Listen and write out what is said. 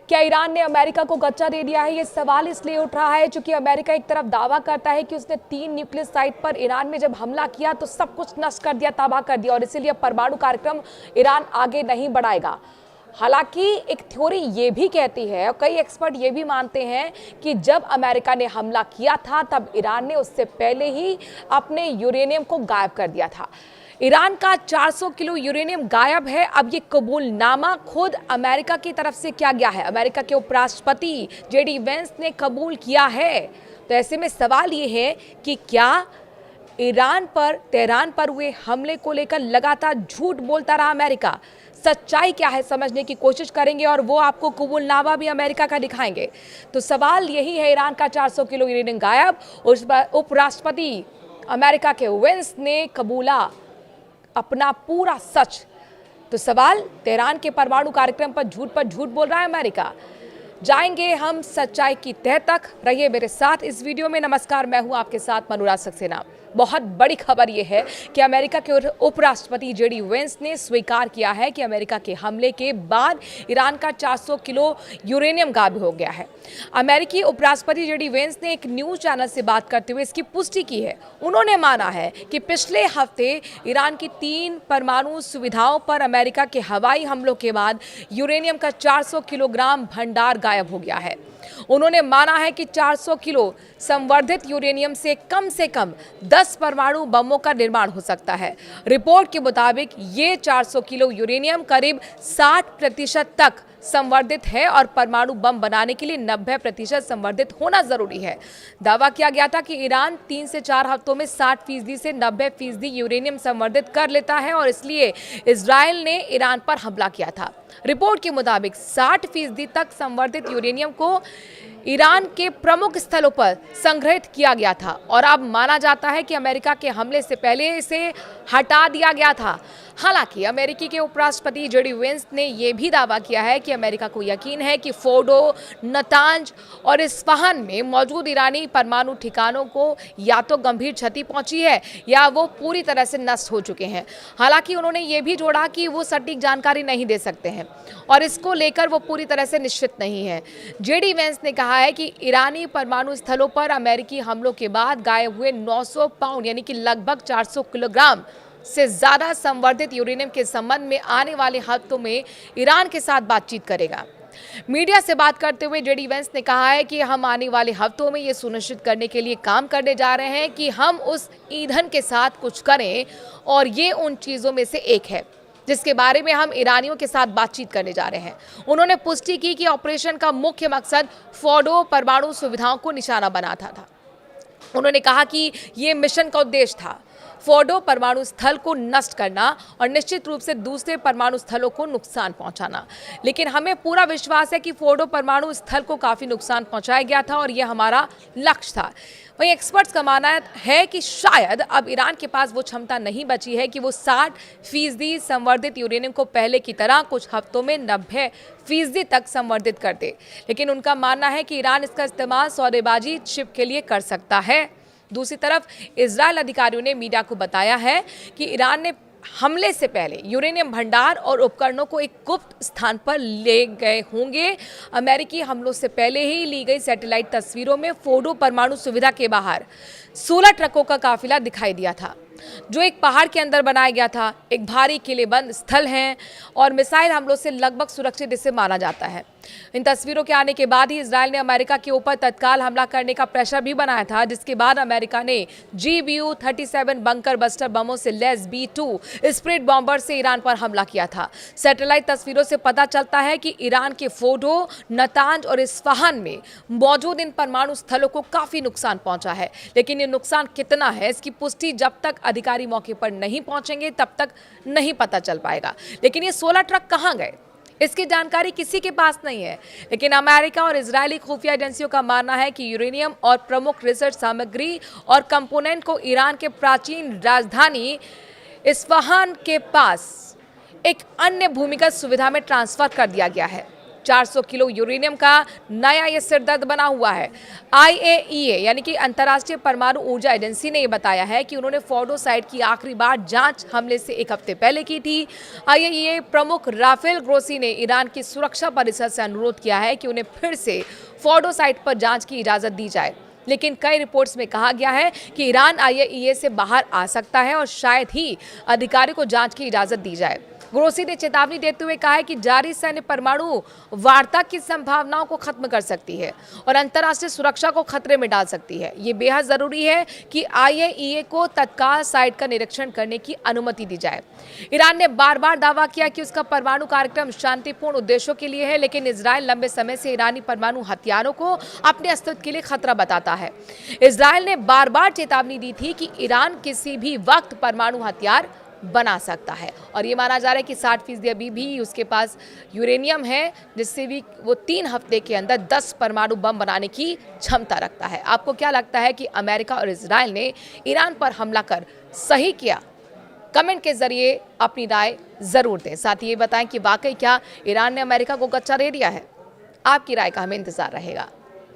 क्या ईरान ने अमेरिका को गच्चा दे दिया है? ये सवाल इसलिए उठ रहा है क्योंकि अमेरिका एक तरफ दावा करता है कि उसने 3 न्यूक्लियर साइट पर ईरान में जब हमला किया तो सब कुछ नष्ट कर दिया, तबाह कर दिया, और इसीलिए परमाणु कार्यक्रम ईरान आगे नहीं बढ़ाएगा। हालांकि एक थ्योरी ये भी कहती है और कई एक्सपर्ट ये भी मानते हैं कि जब अमेरिका ने हमला किया था तब ईरान ने उससे पहले ही अपने यूरेनियम को गायब कर दिया था। ईरान का 400 किलो यूरेनियम गायब है। अब ये कबूलनामा खुद अमेरिका की तरफ से किया गया है। अमेरिका के उपराष्ट्रपति जेडी वेंस ने कबूल किया है। तो ऐसे में सवाल ये है कि क्या तेहरान पर हुए हमले को लेकर लगातार झूठ बोलता रहा अमेरिका? सच्चाई क्या है समझने की कोशिश करेंगे और वो आपको कबूलनामा भी अमेरिका का दिखाएंगे। तो सवाल यही है, ईरान का 400 किलो यूरेनियम गायब, उस पर उपराष्ट्रपति अमेरिका के वेंस ने कबूला अपना पूरा सच। तो सवाल, तेहरान के परमाणु कार्यक्रम पर झूठ बोल रहा है अमेरिका? जाएंगे हम सच्चाई की तह तक। रहिए मेरे साथ इस वीडियो में। नमस्कार, मैं हूं आपके साथ मनोराज सक्सेना। बहुत बड़ी खबर यह है कि अमेरिका के उपराष्ट्रपति जेडी वेंस ने स्वीकार किया है कि अमेरिका के हमले के बाद ईरान का 400 किलो यूरेनियम गायब हो गया है। अमेरिकी उपराष्ट्रपति जेडी वेंस ने एक न्यूज चैनल से बात करते हुए इसकी पुष्टि की है। उन्होंने माना है कि पिछले हफ्ते ईरान की 3 परमाणु सुविधाओं पर अमेरिका के हवाई हमलों के बाद यूरेनियम का 400 किलोग्राम भंडार गायब हो गया है। उन्होंने माना है कि 400 किलो संवर्धित यूरेनियम से कम 10 परमाणु बमों का निर्माण हो सकता है। रिपोर्ट के मुताबिक ये 400 किलो यूरेनियम करीब 60% तक संवर्धित है और परमाणु बम बनाने के लिए 90% संवर्धित होना जरूरी है। दावा किया गया था कि ईरान 3 से 4 हफ्तों में 60% से 90% यूरेनियम संवर्धित कर लेता है और इसलिए इजराइल ने ईरान पर हमला किया था। रिपोर्ट के मुताबिक 60% तक संवर्धित यूरेनियम को ईरान के प्रमुख स्थलों पर संग्रहित किया गया था और अब माना जाता है कि अमेरिका के हमले से पहले इसे हटा दिया गया था। हालांकि अमेरिकी के उपराष्ट्रपति जेडी वेंस ने यह भी दावा किया है कि अमेरिका को यकीन है कि फोर्डो, नतांज और इस्फहान में मौजूद ईरानी परमाणु ठिकानों को या तो गंभीर क्षति पहुंची है या वो पूरी तरह से नष्ट हो चुके हैं। हालांकि उन्होंने ये भी जोड़ा कि वो सटीक जानकारी नहीं दे सकते हैं और इसको लेकर वो पूरी तरह से निश्चित नहीं है। जेडी वेंस ने कहा है कि ईरानी परमाणु स्थलों पर अमेरिकी हमलों के बाद गायब हुए 900 पाउंड यानी कि लगभग 400 किलोग्राम से ज्यादा संवर्धित यूरेनियम के संबंध में आने वाले हफ्तों में ईरान के साथ बातचीत करेगा। मीडिया से बात करते हुए जेडी वेंस ने कहा है कि हम आने वाले हफ्तों में ये सुनिश्चित करने के लिए काम करने जा रहे हैं कि हम उस ईंधन के साथ कुछ करें और ये उन चीजों में से एक है जिसके बारे में हम ईरानियों के साथ बातचीत करने जा रहे हैं। उन्होंने पुष्टि की कि ऑपरेशन का मुख्य मकसद फोर्डो परमाणु सुविधाओं को निशाना बनाना था। उन्होंने कहा कि ये मिशन का उद्देश्य था फोर्डो परमाणु स्थल को नष्ट करना और निश्चित रूप से दूसरे परमाणु स्थलों को नुकसान पहुंचाना। लेकिन हमें पूरा विश्वास है कि फोर्डो परमाणु स्थल को काफी नुकसान पहुंचाया गया था और यह हमारा लक्ष्य था। वहीं एक्सपर्ट्स का मानना है कि शायद अब ईरान के पास वो क्षमता नहीं बची है कि वो 60% संवर्धित यूरेनियम को पहले की तरह कुछ हफ्तों में 90% तक संवर्धित कर दे। लेकिन उनका मानना है कि ईरान इसका इस्तेमाल सौदेबाजी चिप के लिए कर सकता है। दूसरी तरफ इजरायल अधिकारियों ने मीडिया को बताया है कि ईरान ने हमले से पहले यूरेनियम भंडार और उपकरणों को एक गुप्त स्थान पर ले गए होंगे। अमेरिकी हमलों से पहले ही ली गई सैटेलाइट तस्वीरों में फोर्डो परमाणु सुविधा के बाहर 16 ट्रकों का काफिला दिखाई दिया था जो एक पहाड़ के अंदर बनाया गया था। एक भारी किलेबंद स्थल है और मिसाइल हमलों से लगभग सुरक्षित इसे माना जाता है। इन तस्वीरों के आने के बाद ही इजराइल ने अमेरिका के ऊपर तत्काल हमला करने का प्रेशर भी बनाया था, जिसके बाद अमेरिका ने GBU-37 बंकर बस्टर बमों से लैस B-2 स्प्रिट बॉम्बर से ईरान पर हमला किया था। सैटेलाइट तस्वीरों से पता चलता है कि ईरान के फोर्डो, नतांज और इस्फहान में मौजूद इन परमाणु स्थलों को काफी नुकसान पहुंचा है। लेकिन ये नुकसान कितना है इसकी पुष्टि जब तक अधिकारी मौके पर नहीं पहुंचेंगे तब तक नहीं पता चल पाएगा। लेकिन ये 16 ट्रक कहां गए इसकी जानकारी किसी के पास नहीं है। लेकिन अमेरिका और इजरायली खुफिया एजेंसियों का मानना है कि यूरेनियम और प्रमुख रिसर्च सामग्री और कंपोनेंट को ईरान के प्राचीन राजधानी इस्फहान के पास एक अन्य भूमिगत सुविधा में ट्रांसफर कर दिया गया है। 400 किलो यूरेनियम का नया ये सिरदर्द बना हुआ है। IAEA यानी कि अंतर्राष्ट्रीय परमाणु ऊर्जा एजेंसी ने ये बताया है कि उन्होंने फोर्डो साइट की आखिरी बार जांच हमले से 1 हफ्ते पहले की थी। IAEA प्रमुख राफेल ग्रोसी ने ईरान की सुरक्षा परिषद से अनुरोध किया है कि उन्हें फिर से फोर्डो साइट पर जांच की इजाजत दी जाए, लेकिन कई रिपोर्ट्स में कहा गया है कि ईरान IAEA से बाहर आ सकता है और शायद ही अधिकारी को जांच की इजाजत दी जाए। ग्रोसी ने चेतावनी देते हुए कहा है कि जारी सैन्य परमाणु वार्ता की संभावनाओं को खत्म कर सकती है और अंतर्राष्ट्रीय सुरक्षा को खतरे में डाल सकती है। ये बेहद जरूरी है कि IAEA को तत्काल साइट का निरीक्षण करने की अनुमति दी जाए। ईरान ने बार बार दावा किया कि उसका परमाणु कार्यक्रम शांतिपूर्ण उद्देश्यों के लिए है, लेकिन इजरायल लंबे समय से ईरानी परमाणु हथियारों को अपने अस्तित्व के लिए खतरा बताता है। इजरायल ने बार बार चेतावनी दी थी कि ईरान किसी भी वक्त परमाणु हथियार बना सकता है और ये माना जा रहा है कि 60% अभी भी उसके पास यूरेनियम है, जिससे भी वो 3 हफ्ते के अंदर 10 परमाणु बम बनाने की क्षमता रखता है। आपको क्या लगता है कि अमेरिका और इजरायल ने ईरान पर हमला कर सही किया? कमेंट के जरिए अपनी राय जरूर दें। साथ ही ये बताएं कि वाकई क्या ईरान ने अमेरिका को कच्चा दे दिया है? आपकी राय का हमें इंतजार रहेगा।